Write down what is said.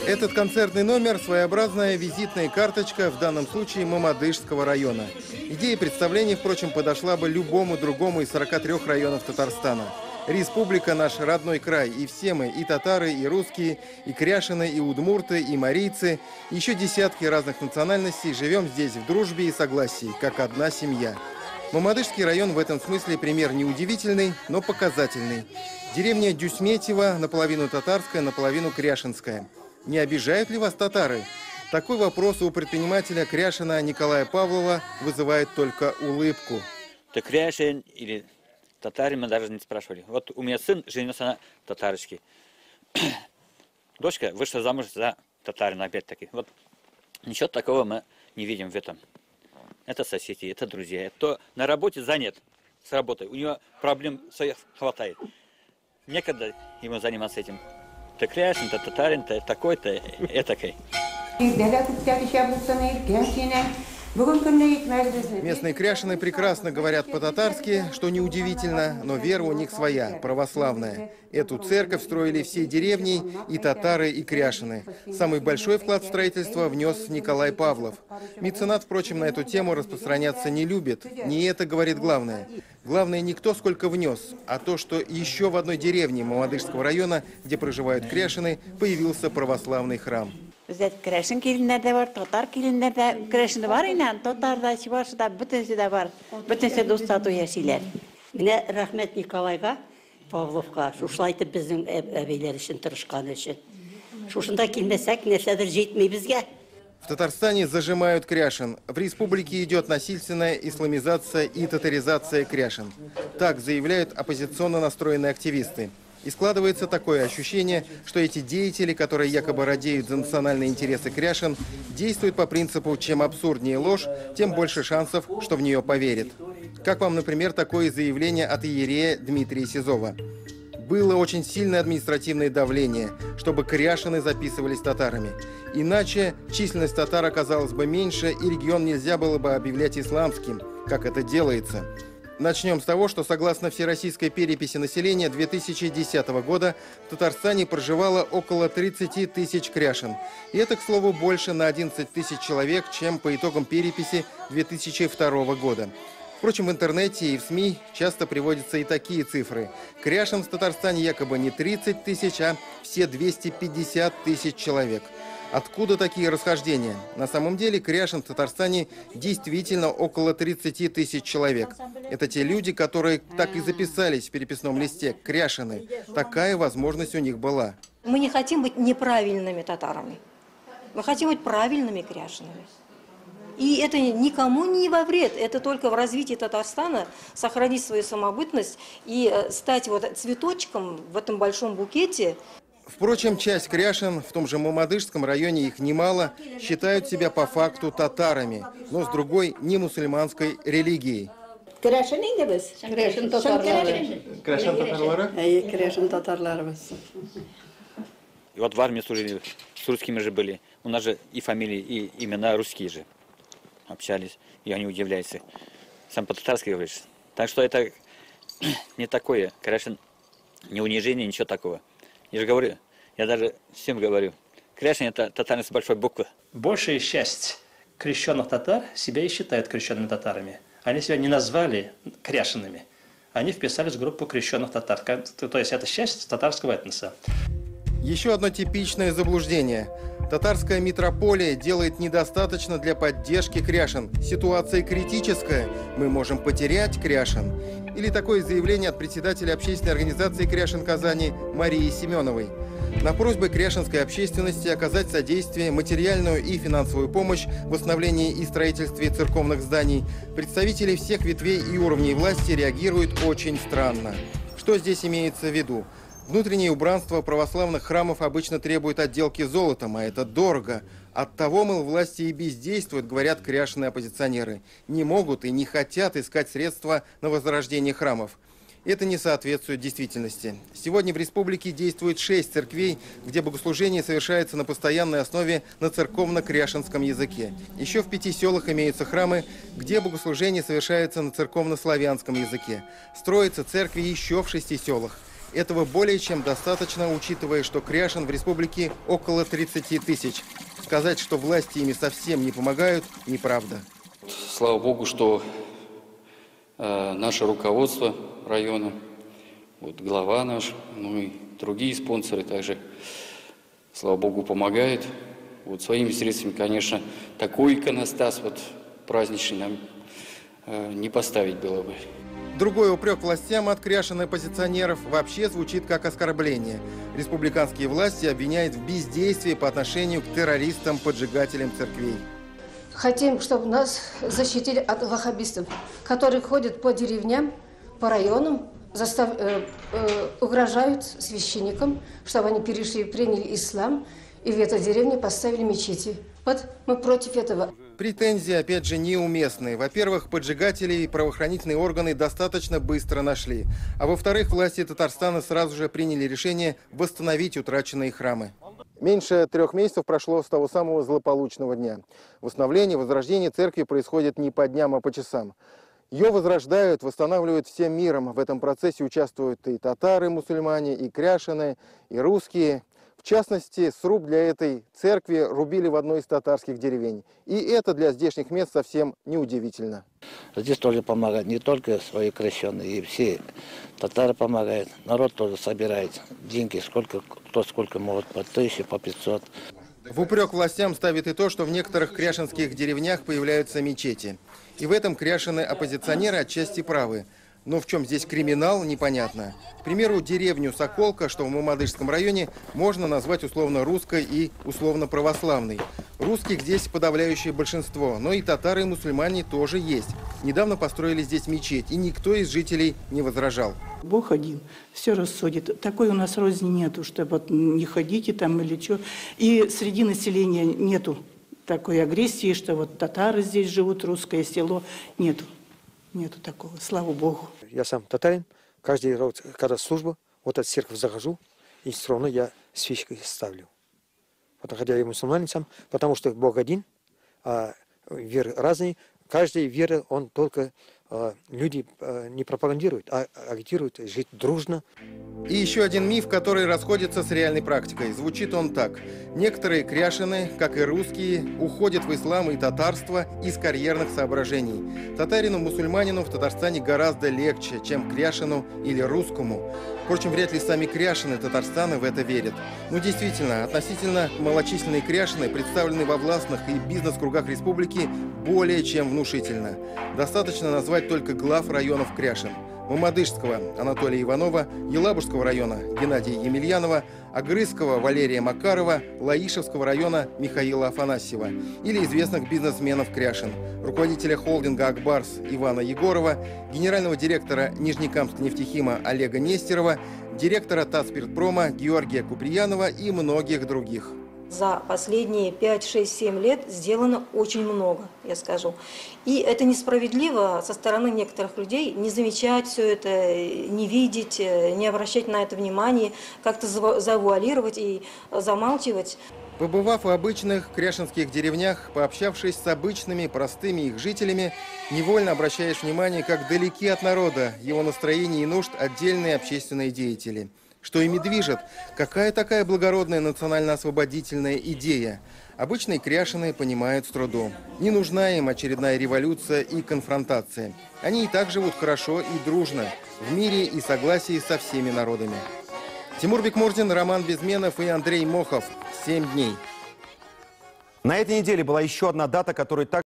Этот концертный номер – своеобразная визитная карточка, в данном случае Мамадышского района. Идея представления, впрочем, подошла бы любому другому из 43 районов Татарстана. Республика – наш родной край, и все мы, и татары, и русские, и кряшины, и удмурты, и марийцы, еще десятки разных национальностей живем здесь в дружбе и согласии, как одна семья. Мамадышский район в этом смысле пример не удивительный, но показательный. Деревня Дюсьметьево наполовину татарская, наполовину кряшинская. Не обижают ли вас татары? Такой вопрос у предпринимателя Кряшина Николая Павлова вызывает только улыбку. Ты кряшин или татарин, мы даже не спрашивали. Вот у меня сын женился на татарочке. Дочка вышла замуж за татарина опять-таки. Вот ничего такого мы не видим в этом. Это соседи, это друзья. Кто на работе занят с работой, у него проблем своих хватает. Некогда ему заниматься этим. Ты кряшин, ты татарин, ты такой-то, этакой. Местные кряшины прекрасно говорят по-татарски, что неудивительно, но вера у них своя, православная. Эту церковь строили все деревни, и татары, и кряшины. Самый большой вклад в строительство внес Николай Павлов. Меценат, впрочем, на эту тему распространяться не любит. Не это говорит главное. Главное не кто сколько внес, а то, что еще в одной деревне Мамадышского района, где проживают кряшины, появился православный храм. Bizde Kreşin kilinlerde var, Tatar kilinlerde Kreşin var inan, Tatar'da, Çivaş'da bütünse de var. Bütünse dostatu yaşaylar. Mine rahmet Nikolayga, Pavlovga, şuşlaydı bizim evler için, tırışkan için. Şuşunda kilmesek nesedir жетмей bizge. В Татарстане зажимают кряшин. В республике идет насильственная исламизация и татаризация кряшин. Так заявляют оппозиционно настроенные активисты. И складывается такое ощущение, что эти деятели, которые якобы радеют за национальные интересы кряшин, действуют по принципу «чем абсурднее ложь, тем больше шансов, что в нее поверят». Как вам, например, такое заявление от иерея Дмитрия Сизова? Было очень сильное административное давление, чтобы кряшины записывались татарами. Иначе численность татар оказалась бы меньше, и регион нельзя было бы объявлять исламским, как это делается. Начнем с того, что согласно всероссийской переписи населения 2010 года в Татарстане проживало около 30 тысяч кряшин. И это, к слову, больше на 11 тысяч человек, чем по итогам переписи 2002 года. Впрочем, в интернете и в СМИ часто приводятся и такие цифры. Кряшин в Татарстане якобы не 30 тысяч, а все 250 тысяч человек. Откуда такие расхождения? На самом деле кряшин в Татарстане действительно около 30 тысяч человек. Это те люди, которые так и записались в переписном листе – кряшины. Такая возможность у них была. Мы не хотим быть неправильными татарами. Мы хотим быть правильными кряшинами. И это никому не во вред. Это только в развитии Татарстана сохранить свою самобытность и стать вот цветочком в этом большом букете. Впрочем, часть кряшин, в том же Мамадышском районе их немало, считают себя по факту татарами, но с другой не мусульманской религией. Кряшин татарлары. Кряшин татарлары? И вот в армии служили, с русскими же были. У нас же и фамилии, и имена русские же. Общались, и они удивляются. Сам по-татарски говоришь. Так что это не такое, конечно, не унижение, ничего такого. Я же говорю, я даже всем говорю, кряшин это татары с большой буквы. Большая часть крещенных татар себя и считают крещенными татарами. Они себя не назвали кряшинами. Они вписались в группу крещенных татар. То есть это часть татарского этноса. Еще одно типичное заблуждение. Татарская митрополия делает недостаточно для поддержки кряшин. Ситуация критическая. Мы можем потерять кряшин. Или такое заявление от председателя общественной организации «Кряшин Казани» Марии Семеновой. На просьбы кряшинской общественности оказать содействие, материальную и финансовую помощь в восстановлении и строительстве церковных зданий представители всех ветвей и уровней власти реагируют очень странно. Что здесь имеется в виду? Внутреннее убранство православных храмов обычно требует отделки золотом, а это дорого. Оттого, мол, власти и бездействуют, говорят кряшины оппозиционеры. Не могут и не хотят искать средства на возрождение храмов. Это не соответствует действительности. Сегодня в республике действует 6 церквей, где богослужение совершается на постоянной основе на церковно-кряшенском языке. Еще в 5 селах имеются храмы, где богослужение совершается на церковно-славянском языке. Строятся церкви еще в 6 селах. Этого более чем достаточно, учитывая, что кряшен в республике около 30 тысяч. Сказать, что власти ими совсем не помогают, неправда. Слава Богу, что наше руководство района, вот глава наш, ну и другие спонсоры также, слава Богу, помогают. Вот своими средствами, конечно, такой иконостас вот праздничный нам не поставить было бы. Другой упрек властям от кряшен и оппозиционеров вообще звучит как оскорбление. Республиканские власти обвиняют в бездействии по отношению к террористам-поджигателям церквей. Хотим, чтобы нас защитили от ваххабистов, которые ходят по деревням, по районам, угрожают священникам, чтобы они перешли, приняли ислам, и в этой деревне поставили мечети. Вот мы против этого. Претензии, опять же, неуместные. Во-первых, поджигателей правоохранительные органы достаточно быстро нашли. А во-вторых, власти Татарстана сразу же приняли решение восстановить утраченные храмы. Меньше 3 месяцев прошло с того самого злополучного дня. Восстановление, возрождение церкви происходит не по дням, а по часам. Ее возрождают, восстанавливают всем миром. В этом процессе участвуют и татары, мусульмане, и кряшены, и русские. В частности, сруб для этой церкви рубили в одной из татарских деревень. И это для здешних мест совсем неудивительно. Здесь тоже помогают не только свои крещенные, и все татары помогают. Народ тоже собирает деньги, кто сколько может, по 1000, по 500. В упрек властям ставит и то, что в некоторых кряшенских деревнях появляются мечети. И в этом кряшены-оппозиционеры отчасти правы. Но в чем здесь криминал, непонятно. К примеру, деревню Соколка, что в Мамадышском районе, можно назвать условно русской и условно православной. Русских здесь подавляющее большинство, но и татары и мусульмане тоже есть. Недавно построили здесь мечеть, и никто из жителей не возражал. Бог один, все рассудит. Такой у нас розни нету, что вот не ходите там или что. И среди населения нету такой агрессии, что вот татары здесь живут, русское село. Нету. Нету такого, слава Богу. Я сам татарин, каждый раз, когда служба, вот от церковь захожу, и все равно я свечкой ставлю. Вот, хотя я мусульманин сам, потому что Бог один, а веры разные. Каждой веры он только люди не пропагандируют, а агитируют жить дружно. И еще один миф, который расходится с реальной практикой. Звучит он так. Некоторые кряшены, как и русские, уходят в ислам и татарство из карьерных соображений. Татарину-мусульманину в Татарстане гораздо легче, чем кряшену или русскому. Впрочем, вряд ли сами кряшены Татарстана в это верят. Ну, действительно, относительно малочисленные кряшены представлены во властных и бизнес-кругах республики более чем внушительно. Достаточно назвать только глав районов кряшен. Мамадышского Анатолия Иванова, Елабужского района Геннадия Емельянова, Агрызского Валерия Макарова, Лаишевского района Михаила Афанасьева или известных бизнесменов кряшен, руководителя холдинга «Акбарс» Ивана Егорова, генерального директора Нижнекамск-нефтехима Олега Нестерова, директора Татспиртпрома Георгия Куприянова и многих других. За последние 5, 6, 7 лет сделано очень много, я скажу. И это несправедливо со стороны некоторых людей не замечать все это, не видеть, не обращать на это внимание, как-то завуалировать и замалчивать. Побывав в обычных кряшенских деревнях, пообщавшись с обычными, простыми их жителями, невольно обращаешь внимание, как далеки от народа, его настроений и нужд отдельные общественные деятели. Что ими движет? Какая такая благородная национально-освободительная идея? Обычные кряшены понимают с трудом. Не нужна им очередная революция и конфронтация. Они и так живут хорошо и дружно, в мире и согласии со всеми народами. Тимур Бекмурзин, Роман Безменов и Андрей Мохов. 7 дней. На этой неделе была еще одна дата, которая так